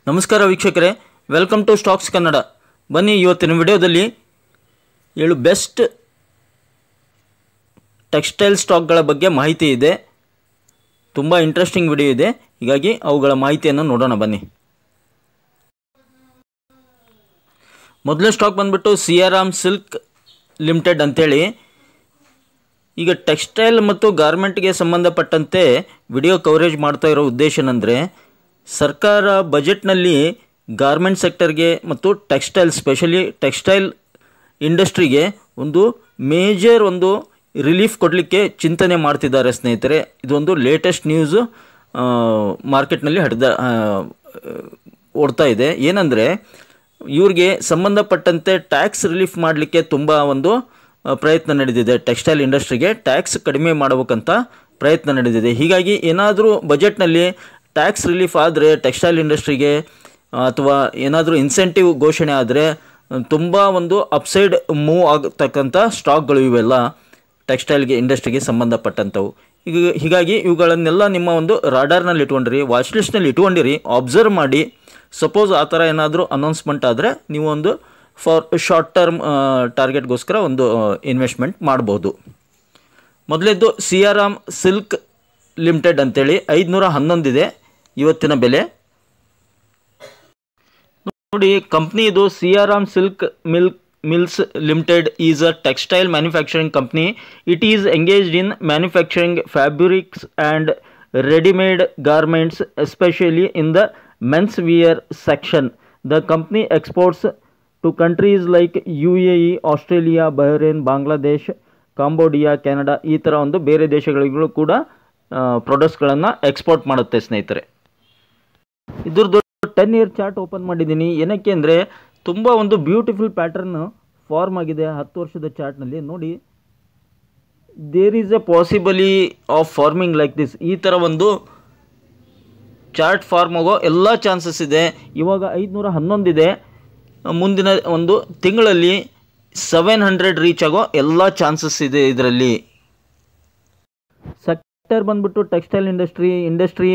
ನಮಸ್ಕಾರ ವೀಕ್ಷಕರೇ, welcome to stocks Kannada. ಬನ್ನಿ, ಇವತ್ತಿನ ವಿಡಿಯೋದಲ್ಲಿ 7 ಬೆಸ್ಟ್ ಟೆಕ್ಸ್ಟೈಲ್ ಸ್ಟಾಕ್ಗಳ ಬಗ್ಗೆ ಮಾಹಿತಿ ಇದೆ. ತುಂಬ ಇಂಟ್ರೆಸ್ಟಿಂಗ್ ವಿಡಿಯೋ ಇದೆ, ಹೀಗಾಗಿ ಅವುಗಳ ಮಾಹಿತಿಯನ್ನು ನೋಡೋಣ ಬನ್ನಿ. ಮೊದಲನೇ ಸ್ಟಾಕ್ ಬಂದ್ಬಿಟ್ಟು ಸಿಯಾರಾಮ್ ಸಿಲ್ಕ್ ಲಿಮಿಟೆಡ್ ಅಂತೇಳಿ. ಈಗ ಟೆಕ್ಸ್ಟೈಲ್ ಮತ್ತು ಗಾರ್ಮೆಂಟ್ಗೆ ಸಂಬಂಧಪಟ್ಟಂತೆ ವಿಡಿಯೋ ಕವರೇಜ್ ಮಾಡ್ತಾ ಇರೋ ಉದ್ದೇಶ ಏನಂದರೆ, ಸರ್ಕಾರ ಬಜೆಟ್ನಲ್ಲಿ ಗಾರ್ಮೆಂಟ್ ಸೆಕ್ಟರ್ಗೆ ಮತ್ತು ಟೆಕ್ಸ್ಟೈಲ್, ಸ್ಪೆಷಲಿ ಟೆಕ್ಸ್ಟೈಲ್ ಇಂಡಸ್ಟ್ರಿಗೆ ಒಂದು ಮೇಜರ್ ರಿಲೀಫ್ ಕೊಡಲಿಕ್ಕೆ ಚಿಂತನೆ ಮಾಡ್ತಿದ್ದಾರೆ ಸ್ನೇಹಿತರೆ. ಇದೊಂದು ಲೇಟೆಸ್ಟ್ ನ್ಯೂಸು ಮಾರ್ಕೆಟ್ನಲ್ಲಿ ಓಡ್ತಾ ಇದೆ. ಏನಂದರೆ, ಇವ್ರಿಗೆ ಸಂಬಂಧಪಟ್ಟಂತೆ ಟ್ಯಾಕ್ಸ್ ರಿಲೀಫ್ ಮಾಡಲಿಕ್ಕೆ ತುಂಬ ಪ್ರಯತ್ನ ನಡೆದಿದೆ. ಟೆಕ್ಸ್ಟೈಲ್ ಇಂಡಸ್ಟ್ರಿಗೆ ಟ್ಯಾಕ್ಸ್ ಕಡಿಮೆ ಮಾಡಬೇಕಂತ ಪ್ರಯತ್ನ ನಡೆದಿದೆ. ಹೀಗಾಗಿ ಏನಾದರೂ ಬಜೆಟ್ನಲ್ಲಿ ಟ್ಯಾಕ್ಸ್ ರಿಲೀಫ್ ಆದರೆ ಟೆಕ್ಸ್ಟೈಲ್ ಇಂಡಸ್ಟ್ರಿಗೆ ಅಥವಾ ಏನಾದರೂ ಇನ್ಸೆಂಟಿವ್ ಘೋಷಣೆ ಆದರೆ ತುಂಬ ಅಪ್ಸೈಡ್ ಮೂವ್ ಆಗತಕ್ಕಂಥ ಸ್ಟಾಕ್ಗಳು ಇವೆಲ್ಲ ಟೆಕ್ಸ್ಟೈಲ್ಗೆ ಇಂಡಸ್ಟ್ರಿಗೆ ಸಂಬಂಧಪಟ್ಟಂಥವು. ಹೀಗಾಗಿ ಇವುಗಳನ್ನೆಲ್ಲ ನಿಮ್ಮ ರಾಡಾರ್ನಲ್ಲಿ ಇಟ್ಕೊಂಡಿರಿ, ವಾಚ್ ಲಿಸ್ಟ್ನಲ್ಲಿ ಇಟ್ಕೊಂಡಿರಿ, ಅಬ್ಸರ್ವ್ ಮಾಡಿ. ಸಪೋಸ್ ಆ ಥರ ಏನಾದರೂ ಅನೌನ್ಸ್ಮೆಂಟ್ ಆದರೆ ನೀವು ಫಾರ್ ಶಾರ್ಟ್ ಟರ್ಮ್ ಟಾರ್ಗೆಟ್ಗೋಸ್ಕರ ಇನ್ವೆಸ್ಟ್ಮೆಂಟ್ ಮಾಡ್ಬೋದು. ಮೊದಲೇದ್ದು ಸಿಯಾರಾಮ್ ಸಿಲ್ಕ್ ಲಿಮಿಟೆಡ್ ಅಂತೇಳಿ 511 ಇದೆ ಇವತ್ತಿನ ಬೆಲೆ. ನೋಡಿ, ಕಂಪ್ನಿದು Siyaram silk mills limited is a textile manufacturing company. It is engaged in manufacturing fabrics and readymade garments, especially in the men's wear section. The company exports to countries like UAE, Australia, Bahrain, Bangladesh, Cambodia, Canada ಈ ಥರ ಬೇರೆ ದೇಶಗಳಿಗೂ ಕೂಡ ಪ್ರಾಡಕ್ಟ್ಸ್ಗಳನ್ನು export ಮಾಡುತ್ತೆ ಸ್ನೇಹಿತರೆ. ಇದ್ರದ್ದು 10 year chart open ಮಾಡಿದ್ದೀನಿ. ಏನಕ್ಕೆ ಅಂದರೆ, ತುಂಬ ಬ್ಯೂಟಿಫುಲ್ ಪ್ಯಾಟರ್ನ್ ಫಾರ್ಮ್ ಆಗಿದೆ 10 ವರ್ಷದ ಚಾರ್ಟ್ನಲ್ಲಿ. ನೋಡಿ, there is a possibly of forming like this. ಈ ಥರ ಚಾರ್ಟ್ ಫಾರ್ಮ್ ಆಗೋ ಎಲ್ಲ ಚಾನ್ಸಸ್ ಇದೆ. ಇವಾಗ 511 ಇದೆ, ಮುಂದಿನ ತಿಂಗಳಲ್ಲಿ 700 ರೀಚ್ ಆಗೋ ಎಲ್ಲ ಚಾನ್ಸಸ್ ಇದೆ ಇದರಲ್ಲಿ. ಸೆಕ್ಟರ್ ಬಂದ್ಬಿಟ್ಟು textile industry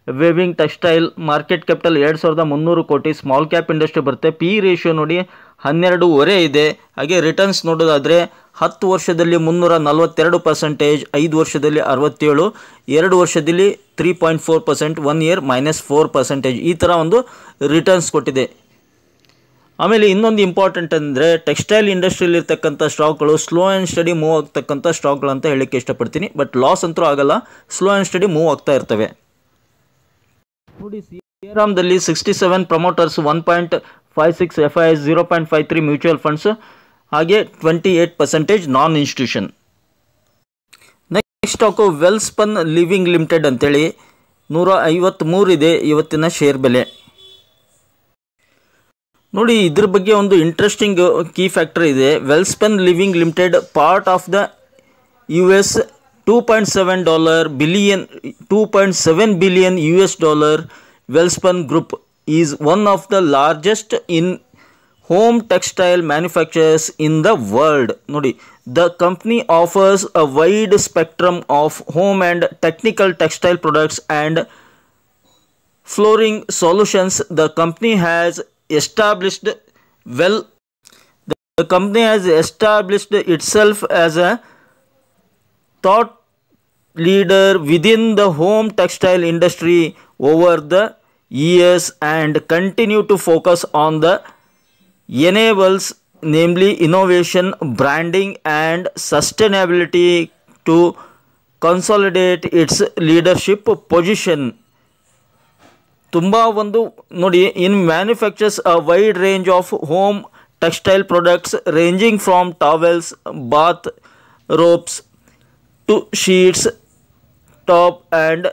waving textile. Market capital 2300 ಕೋಟಿ. ಸ್ಮಾಲ್ ಕ್ಯಾಪ್ ಇಂಡಸ್ಟ್ರಿ ಬರುತ್ತೆ. ಪಿ ರೇಷಿಯೋ ನೋಡಿ 12.5 ಇದೆ. ಹಾಗೆ ರಿಟರ್ನ್ಸ್ ನೋಡೋದಾದರೆ 10 ವರ್ಷದಲ್ಲಿ 342%, 5 ವರ್ಷದಲ್ಲಿ 67%, 2 ವರ್ಷದಲ್ಲಿ 3.4%, 1 ಇಯರ್ -4%. ಈ ಥರ ರಿಟರ್ನ್ಸ್ ಕೊಟ್ಟಿದೆ. ಆಮೇಲೆ ಇನ್ನೊಂದು ಇಂಪಾರ್ಟೆಂಟ್ ಅಂದರೆ, ಟೆಕ್ಸ್ಟೈಲ್ ಇಂಡಸ್ಟ್ರಿಯಲ್ಲಿರ್ತಕ್ಕಂಥ ಸ್ಟಾಕ್ಗಳು ಸ್ಲೋ ಆ್ಯಂಡ್ ಸ್ಟಡಿ ಮೂವ್ ಆಗ್ತಕ್ಕಂಥ ಸ್ಟಾಕ್ಗಳು ಅಂತ ಹೇಳಕ್ಕೆ ಇಷ್ಟಪಡ್ತೀನಿ. ಬಟ್ ಲಾಸ್ ಅಂತೂ ಆಗಲ್ಲ, ಸ್ಲೋ ಆ್ಯಂಡ್ ಸ್ಟಡಿ ಮೂವ್ ಆಗ್ತಾ ಇರ್ತವೆ. ನೋಡಿ, ಸಿಯಾರಾಮ್ದಲ್ಲಿ 67 ಪ್ರಮೋಟರ್ಸ್, 1.56 FIS, 0.53 ಮ್ಯೂಚುವಲ್ ಫಂಡ್ಸ್, ಹಾಗೆ 28% non institution. Next stock Welspun Living Limited ಅಂತೇಳಿ 153 ಇದೆ ಇವತ್ತಿನ ಶೇರ್ ಬೆಲೆ. ನೋಡಿ, ಇದ್ರ ಬಗ್ಗೆ ಇಂಟ್ರೆಸ್ಟಿಂಗ್ ಕೀ ಫ್ಯಾಕ್ಟರ್ ಇದೆ. Welspun Living Limited, part of the US $2.7 billion US. Welspun Group is one of the largest in home textile manufacturers in the world. Nodi, the company offers a wide spectrum of home and technical textile products and flooring solutions. The company has established itself as a thought leader within the home textile industry over the years and continue to focus on the enables, namely innovation, branding and sustainability to consolidate its leadership position. ತುಂಬ ನೋಡಿ, in manufactures a wide range of home textile products ranging from towels, bath ropes to sheets, top and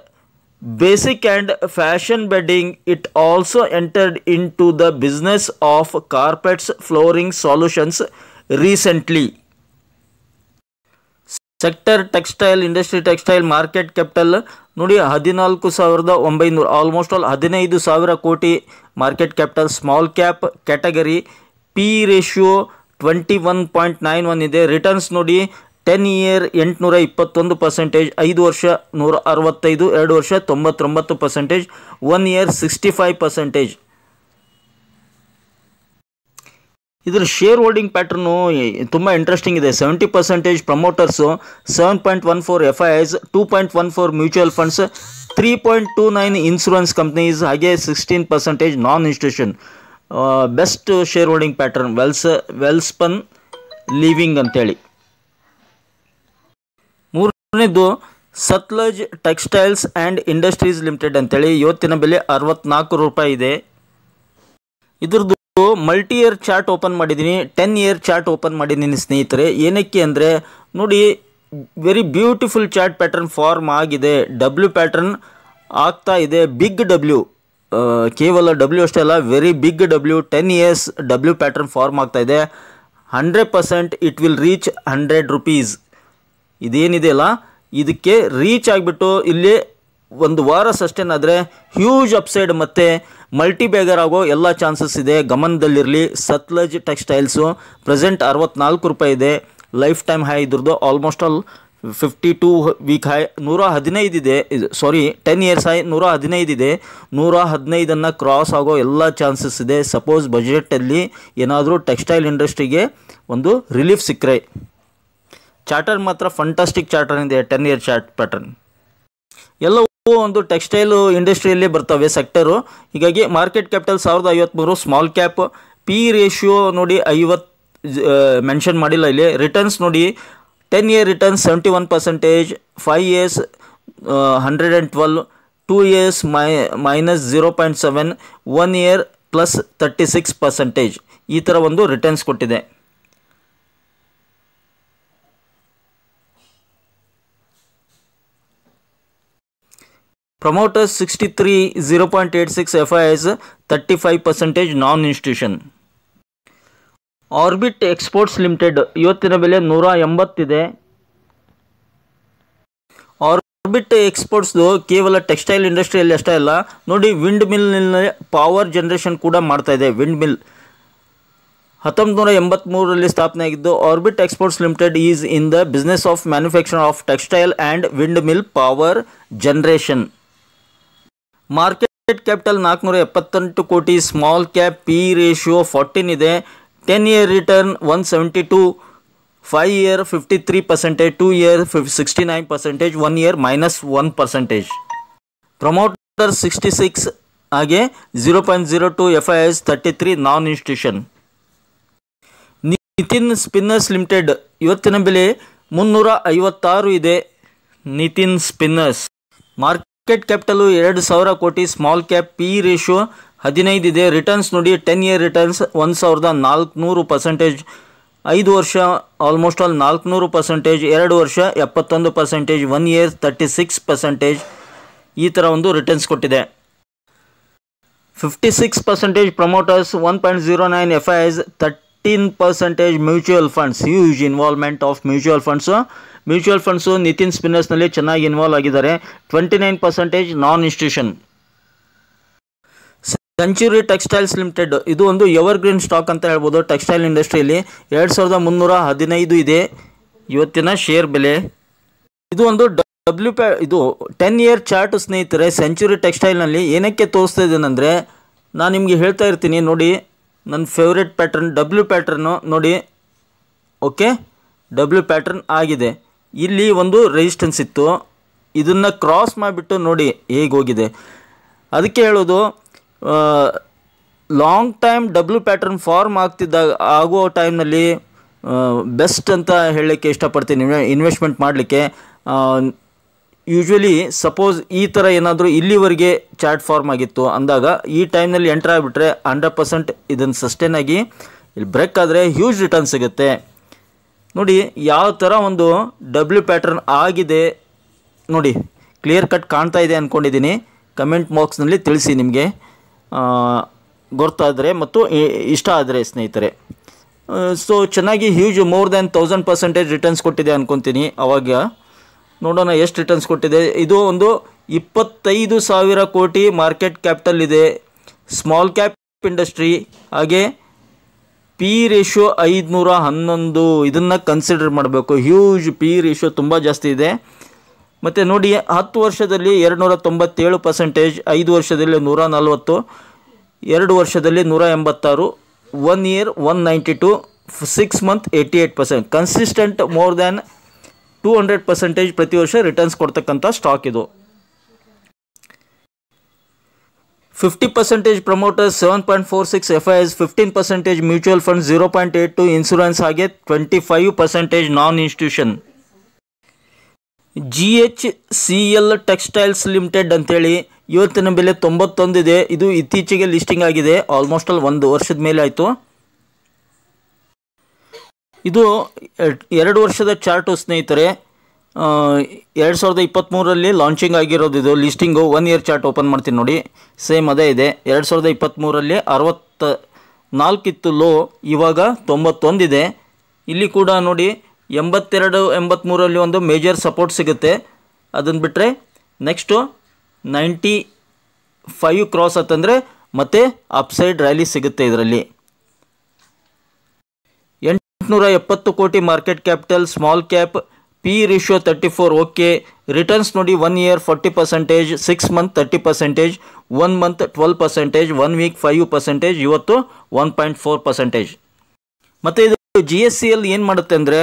basic and fashion bedding. It also entered into the business of carpets, flooring solutions recently. Sector textile industry textile market capital ನೋಡಿ 14,900, almost all 15,000 ಕೋಟಿ market capital. Small cap category. P ratio 21.91 ಇದೆ. Returns ನೋಡಿ, 10 year 821%, 5 ವರ್ಷ 165, 2 ವರ್ಷ 99%, 1 year 65%. ಇದ್ರ share holding ಪ್ಯಾಟ್ರನ್ನು ತುಂಬ interesting ಇದೆ. 70% promoters, 7.14 FIIs, 2.14 mutual funds, 3.29 insurance companies, ಹಾಗೆ 16% non institution. Best share holding pattern Welspun Living ಅಂತೇಳಿ. ಮೂರನೇದು Sutlej Textiles and Industries Limited ಅಂತೇಳಿ. ಇವತ್ತಿನ ಬೆಲೆ 64 ರೂಪಾಯಿ ಇದೆ. ಇದ್ರದ್ದು ಮಲ್ಟಿ ಇಯರ್ ಚಾರ್ಟ್ ಓಪನ್ ಮಾಡಿದ್ದೀನಿ, 10 ಇಯರ್ ಚಾರ್ಟ್ ಓಪನ್ ಮಾಡಿದ್ದೀನಿ ಸ್ನೇಹಿತರೆ. ಏನಕ್ಕೆ ಅಂದರೆ ನೋಡಿ, very beautiful chart pattern form ಆಗಿದೆ. ಡಬ್ಲ್ಯೂ ಪ್ಯಾಟರ್ನ್ ಆಗ್ತಾ ಇದೆ, ಬಿಗ್ ಡಬ್ಲ್ಯೂ, ಕೇವಲ ಡಬ್ಲ್ಯೂ ಅಷ್ಟೇ ಅಲ್ಲ, very big W. 10 years W pattern form ಆಗ್ತಾ ಇದೆ. 100% ಇಟ್ ವಿಲ್ ರೀಚ್ 100 rupees. ಇದೇನಿದೆ ಅಲ್ಲ, ಇದಕ್ಕೆ ರೀಚ್ ಆಗಿಬಿಟ್ಟು ಇಲ್ಲಿ ಒಂದು ವಾರ ಸಸ್ಟೇನ್ ಆದರೆ ಹ್ಯೂಜ್ ಅಪ್ಸೈಡ್ ಮತ್ತು ಮಲ್ಟಿ ಬ್ಯಾಗರ್ ಆಗೋ ಎಲ್ಲ ಚಾನ್ಸಸ್ ಇದೆ, ಗಮನದಲ್ಲಿರಲಿ. ಸತ್ಲಜ್ ಟೆಕ್ಸ್ಟೈಲ್ಸು ಪ್ರೆಸೆಂಟ್ 64 ರೂಪಾಯಿ ಇದೆ. ಲೈಫ್ ಟೈಮ್ ಹೈ ಇದ್ರದ್ದು ಆಲ್ಮೋಸ್ಟ್ ಆಲ್ 52 ವೀಕ್ ಹೈ 115 ಇದೆ. ಸಾರಿ, 10 ಇಯರ್ಸ್ ಹೈ 115 ಇದೆ. 115 ಕ್ರಾಸ್ ಆಗೋ ಎಲ್ಲ ಚಾನ್ಸಸ್ ಇದೆ. ಸಪೋಸ್ ಬಜೆಟಲ್ಲಿ ಏನಾದರೂ ಟೆಕ್ಸ್ಟೈಲ್ ಇಂಡಸ್ಟ್ರಿಗೆ ಒಂದು ರಿಲೀಫ್ ಸಿಕ್ಕರೆ. ಚಾರ್ಟರ್ ಮಾತ್ರ ಫಂಟಾಸ್ಟಿಕ್ ಚಾರ್ಟರ್ ಇದೆ, 10 ಇಯರ್ ಚಾರ್ಟ್ ಪ್ಯಾಟರ್ನ್. ಎಲ್ಲವೂ ಒಂದು ಟೆಕ್ಸ್ಟೈಲ್ ಇಂಡಸ್ಟ್ರಿಯಲ್ಲಿ ಬರ್ತವೆ ಸೆಕ್ಟರು. ಹೀಗಾಗಿ market capital 1053, small cap. P ratio ನೋಡಿ 50 ಮೆನ್ಷನ್ ಮಾಡಿಲ್ಲ ಇಲ್ಲಿ. ರಿಟರ್ನ್ಸ್ ನೋಡಿ, 10 year returns 71%, 5 years 112, 2 years -0.7, 1 year +36%. ಈ ಥರ ಒಂದು ರಿಟರ್ನ್ಸ್ ಕೊಟ್ಟಿದೆ. ಪ್ರಮೋಟರ್ಸ್ 63, 0.86 FIIs, 35% ನಾನ್ ಇನ್ಸ್ಟಿಟ್ಯೂಷನ್. ಆರ್ಬಿಟ್ ಎಕ್ಸ್ಪೋರ್ಟ್ಸ್ ಲಿಮಿಟೆಡ್ ಇವತ್ತಿನ ಬೆಲೆ 180 ಇದೆ. ಆರ್ಬಿಟ್ ಎಕ್ಸ್ಪೋರ್ಟ್ಸ್ದು ಕೇವಲ ಟೆಕ್ಸ್ಟೈಲ್ ಇಂಡಸ್ಟ್ರಿಯಲ್ಲಿ ಅಷ್ಟೇ ಅಲ್ಲ ನೋಡಿ, ವಿಂಡ್ ಮಿಲ್ನಲ್ಲಿ ಪವರ್ ಜನರೇಷನ್ ಕೂಡ ಮಾಡ್ತಾ ಇದೆ. ವಿಂಡ್ ಮಿಲ್ 1983ರಲ್ಲಿ ಸ್ಥಾಪನೆ ಆಗಿದ್ದು. Orbit exports limited is in the business of manufacture of textile and wind mill power generation. Market capital 478 ಕೋಟಿ. Small cap. ಪಿ ರೇಷಿಯೋ 14 ಇದೆ. 10 year return 172, 5 year 53%, 2 year 69%, 1 year -1%. Promoter 66, ಹಾಗೆ 0.02 FIIs, 33 ನಾನ್ institution. Nitin spinners limited ಇವತ್ತಿನ ಬೆಲೆ 356 ಇದೆ. Nitin spinners. Market capital 2000 ಕೋಟಿ. Small cap. P ratio 15 ಇದೆ. Returns ನೋಡಿ, 10 year returns 1400%, 5 ವರ್ಷ ಆಲ್ಮೋಸ್ಟ್ ಆಲ್ 400%, 2 ವರ್ಷ 71%, 1 ಇಯರ್ 36%. ಈ ಥರ ಒಂದು ರಿಟರ್ನ್ಸ್ ಕೊಟ್ಟಿದೆ. 56% promoters, 1.09 FIIs, 13% mutual funds. Huge involvement of mutual funds. Mutual funds Nitin ಸ್ಪಿನ್ನರ್ಸ್ನಲ್ಲಿ ಚೆನ್ನಾಗಿ ಇನ್ವಾಲ್ವ್ ಆಗಿದ್ದಾರೆ. 29% ನಾನ್ ಇನ್ಸ್ಟಿಟ್ಯೂಷನ್. ಸೆಂಚುರಿ ಟೆಕ್ಸ್ಟೈಲ್ಸ್ ಲಿಮಿಟೆಡ್ ಇದು ಒಂದು ಎವರ್ಗ್ರೀನ್ ಸ್ಟಾಕ್ ಅಂತ ಹೇಳ್ಬೋದು ಟೆಕ್ಸ್ಟೈಲ್ ಇಂಡಸ್ಟ್ರಿಯಲ್ಲಿ. 2315 ಇದೆ ಇವತ್ತಿನ ಶೇರ್ ಬೆಲೆ. ಇದು ಒಂದು ಇದು 10 ಇಯರ್ ಚಾರ್ಟ್ ಸ್ನೇಹಿತರೆ. ಸೆಂಚುರಿ ಟೆಕ್ಸ್ಟೈಲ್ನಲ್ಲಿ ಏನಕ್ಕೆ ತೋರಿಸ್ತಾ ಇದ್ದೇನೆಂದರೆ, ನಾನು ನಿಮಗೆ ಹೇಳ್ತಾ ಇರ್ತೀನಿ ನೋಡಿ, ನನ್ನ ಫೇವ್ರೆಟ್ ಪ್ಯಾಟ್ರನ್ ಡಬ್ಲ್ಯೂ ಪ್ಯಾಟ್ರನ್ನು ನೋಡಿ. ಓಕೆ, ಡಬ್ಲ್ಯೂ ಪ್ಯಾಟ್ರನ್ ಆಗಿದೆ. ಇಲ್ಲಿ ಒಂದು ರೆಸಿಸ್ಟೆನ್ಸ್ ಇತ್ತು, ಇದನ್ನು ಕ್ರಾಸ್ ಮಾಡಿಬಿಟ್ಟು ನೋಡಿ ಹೇಗೆ ಹೋಗಿದೆ. ಅದಕ್ಕೆ ಹೇಳೋದು, long time W pattern form ಆಗೋ ಟೈಮ್ನಲ್ಲಿ ಬೆಸ್ಟ್ ಅಂತ ಹೇಳಲಿಕ್ಕೆ ಇಷ್ಟಪಡ್ತೀನಿ ಇನ್ವೆಸ್ಟ್ಮೆಂಟ್ ಮಾಡಲಿಕ್ಕೆ. ಯೂಶ್ವಲಿ ಸಪೋಸ್ ಈ ಥರ ಏನಾದರೂ ಇಲ್ಲಿವರೆಗೆ ಚಾರ್ಟ್ ಫಾರ್ಮ್ ಆಗಿತ್ತು ಅಂದಾಗ ಈ ಟೈಮ್ನಲ್ಲಿ ಎಂಟರ್ ಆಗಿಬಿಟ್ರೆ 100% ಇದನ್ನು ಸಸ್ಟೇನ್ ಆಗಿ ಇಲ್ಲಿ ಬ್ರೇಕ್ ಆದರೆ ಹ್ಯೂಜ್ ರಿಟರ್ನ್ ಸಿಗುತ್ತೆ. ನೋಡಿ ಯಾವ ಥರ ಒಂದು ಡಬ್ಲ್ಯೂ ಪ್ಯಾಟ್ರನ್ ಆಗಿದೆ ನೋಡಿ, ಕ್ಲಿಯರ್ ಕಟ್ ಕಾಣ್ತಾ ಇದೆ ಅಂದ್ಕೊಂಡಿದ್ದೀನಿ. ಕಮೆಂಟ್ ಬಾಕ್ಸ್ನಲ್ಲಿ ತಿಳಿಸಿ ನಿಮಗೆ ಗೊತ್ತಾದರೆ ಮತ್ತು ಇಷ್ಟ ಆದರೆ ಸ್ನೇಹಿತರೆ. ಸೊ ಚೆನ್ನಾಗಿ ಹ್ಯೂಜ್ ಮೋರ್ ದ್ಯಾನ್ 1000% ರಿಟರ್ನ್ಸ್ ಕೊಟ್ಟಿದೆ ಅಂದ್ಕೊತೀನಿ. ಅವಾಗ ನೋಡೋಣ ಎಷ್ಟು ರಿಟರ್ನ್ಸ್ ಕೊಟ್ಟಿದೆ. ಇದು ಒಂದು 25,000 ಕೋಟಿ ಮಾರ್ಕೆಟ್ ಕ್ಯಾಪಿಟಲ್ ಇದೆ. Small cap industry. ಹಾಗೆ ಪಿ ರೇಷಿಯೋ 511. ಇದನ್ನು ಕನ್ಸಿಡರ್ ಮಾಡಬೇಕು. ಹ್ಯೂಜ್ ಪಿ ರೇಷಿಯೋ ತುಂಬ ಜಾಸ್ತಿ ಇದೆ. ಮತ್ತು ನೋಡಿ 10 ವರ್ಷದಲ್ಲಿ 297%, 5 ವರ್ಷದಲ್ಲಿ 140, 2 ವರ್ಷದಲ್ಲಿ 186, 1 year 192, 6 month 88%. Consistent more than 200% ಪ್ರತಿ ವರ್ಷ ರಿಟರ್ನ್ಸ್ ಕೊಡ್ತಕ್ಕಂಥ ಸ್ಟಾಕ್ ಇದು. 50% promoters, 7.46 FIs, 15% mutual funds, 0.82 insurance, ಹಾಗೆ 25% ನಾನ್ ಇನ್ಸ್ಟಿಟ್ಯೂಷನ್. GHCL ಟೆಕ್ಸ್ಟೈಲ್ಸ್ ಲಿಮಿಟೆಡ್ ಅಂತೇಳಿ ಇವತ್ತಿನ ಬೆಲೆ 91 ಇದೆ. ಇದು ಇತ್ತೀಚೆಗೆ ಲಿಸ್ಟಿಂಗ್ ಆಗಿದೆ, ಆಲ್ಮೋಸ್ಟ್ ಆಲ್ 1 ವರ್ಷದ ಮೇಲೆ ಆಯಿತು. ಇದು 2 ವರ್ಷದ ಚಾರ್ಟು ಸ್ನೇಹಿತರೆ. 2023ರಲ್ಲಿ ಲಾಂಚಿಂಗ್ ಆಗಿರೋದು ಇದು ಲಿಸ್ಟಿಂಗು. 1 ಇಯರ್ ಚಾರ್ಟ್ ಓಪನ್ ಮಾಡ್ತೀನಿ ನೋಡಿ, ಸೇಮ್ ಅದೇ ಇದೆ. 2023ರಲ್ಲಿ 64 ಇತ್ತು ಲೋ, ಇವಾಗ 91 ಇದೆ. ಇಲ್ಲಿ ಕೂಡ ನೋಡಿ 82, 83ರಲ್ಲಿ ಒಂದು ಮೇಜರ್ ಸಪೋರ್ಟ್ ಸಿಗುತ್ತೆ. ಅದನ್ನು ಬಿಟ್ಟರೆ ನೆಕ್ಸ್ಟು 95 ಕ್ರಾಸ್ ಆತಂದರೆ ಮತ್ತೆ ಅಪ್ಸೈಡ್ ರ್ಯಾಲಿ ಸಿಗುತ್ತೆ. ಇದರಲ್ಲಿ 870 ಕೋಟಿ market capital, small cap, P ratio 34. Okay, returns ನೋಡಿ 1 year 40%, 6 month 30%, 1 month 12%, 1 week 5%, ಇವತ್ತು 1.4%. ಮತ್ತು ಇದು GSCL ಏನು ಮಾಡುತ್ತೆ ಅಂದರೆ,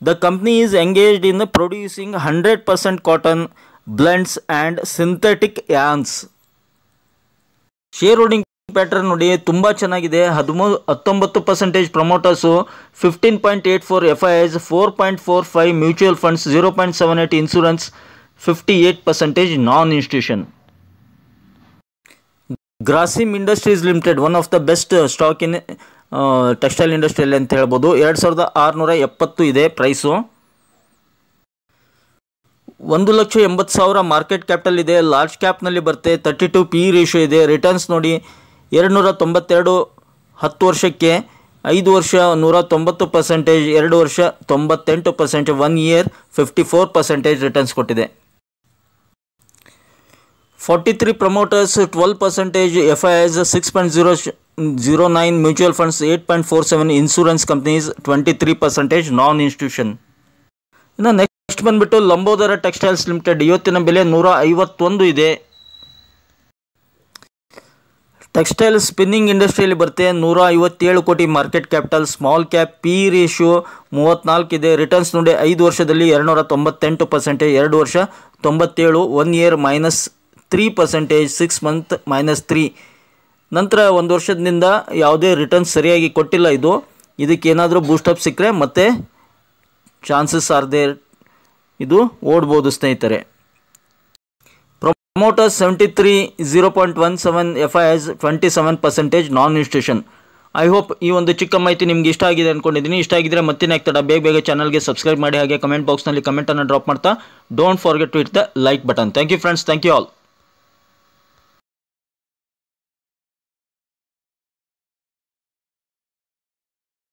the company is engaged in producing 100% cotton blends and synthetic ಯಾನ್ಸ್. Share holding pattern ನೋಡಿ ತುಂಬ ಚೆನ್ನಾಗಿದೆ. 19% promoters, 15.84 FIs, 4.45 mutual funds, 0.78 insurance, 58% non institution. Grasim industries limited, one of the best stock in textile ಇಂಡಸ್ಟ್ರಿಯಲ್ಲಿ ಅಂತ ಹೇಳ್ಬೋದು. 2670 ಇದೆ ಪ್ರೈಸು. 1,80,000 ಮಾರ್ಕೆಟ್ ಕ್ಯಾಪಿಟಲ್ ಇದೆ. Large ಕ್ಯಾಪ್ನಲ್ಲಿ ಬರುತ್ತೆ. 32 PE ratio ಇದೆ. ರಿಟರ್ನ್ಸ್ ನೋಡಿ 292, 10 ವರ್ಷಕ್ಕೆ, 5 ವರ್ಷ 190%, 2 ವರ್ಷ 98%, 1 year 54% ರಿಟರ್ನ್ಸ್ ಕೊಟ್ಟಿದೆ. 43 promoters, 12% FIs, 6.09 mutual funds, 8.47 insurance companies, 23% ನಾನ್ ಇನ್ಸ್ಟಿಟ್ಯೂಷನ್. ಇನ್ನು ನೆಕ್ಸ್ಟ್ ಬಂದುಬಿಟ್ಟು ಲಂಬೋದರ ಟೆಕ್ಸ್ಟೈಲ್ಸ್ ಲಿಮಿಟೆಡ್. ಇವತ್ತಿನ ಬೆಲೆ 151 ಇದೆ. ಟೆಕ್ಸ್ಟೈಲ್ ಸ್ಪಿನ್ನಿಂಗ್ ಇಂಡಸ್ಟ್ರಿಯಲ್ಲಿ ಬರುತ್ತೆ. 157 ಕೋಟಿ market capital, small cap, P ratio 34 ಇದೆ. ರಿಟರ್ನ್ಸ್ ನೋಡಿ 5 ವರ್ಷದಲ್ಲಿ 298%, 2 ವರ್ಷ 97, 1 year -3%, 6 month -3. ನಂತರ 1 ವರ್ಷದಿಂದ ಯಾವುದೇ ರಿಟರ್ನ್ಸ್ ಸರಿಯಾಗಿ ಕೊಟ್ಟಿಲ್ಲ. ಇದಕ್ಕೇನಾದರೂ ಬೂಸ್ಟಪ್ ಸಿಕ್ಕರೆ ಮತ್ತೆ ಚಾನ್ಸಸ್ ಆರ್ ದೇರ್, ಇದು ಓಡ್ಬೋದು ಸ್ನೇಹಿತರೆ. Promoters 73, 0.17 FIs, 27% non institution. I hope ಈ ಒಂದು ಚಿಕ್ಕ ಮಾಹಿತಿ ನಿಮ್ಗೆ ಇಷ್ಟ ಆಗಿದೆ ಅಂದ್ಕೊಂಡಿದ್ದೀನಿ. ಇಷ್ಟ ಆಗಿದ್ರೆ ಮತ್ತೆ ಆಗ್ತಡ ಬೇಗ ಚಾನಲ್ಗೆ ಸಬ್ಸ್ಕ್ರೈಬ್ ಮಾಡಿ, ಹಾಗೆ ಕಮೆಂಟ್ ಬಾಕ್ಸ್ನಲ್ಲಿ ಕಮೆಂಟನ್ನು ಡ್ರಾಪ್ ಮಾಡ್ತಾ don't forget to hit the like button. Thank you friends, thank you all.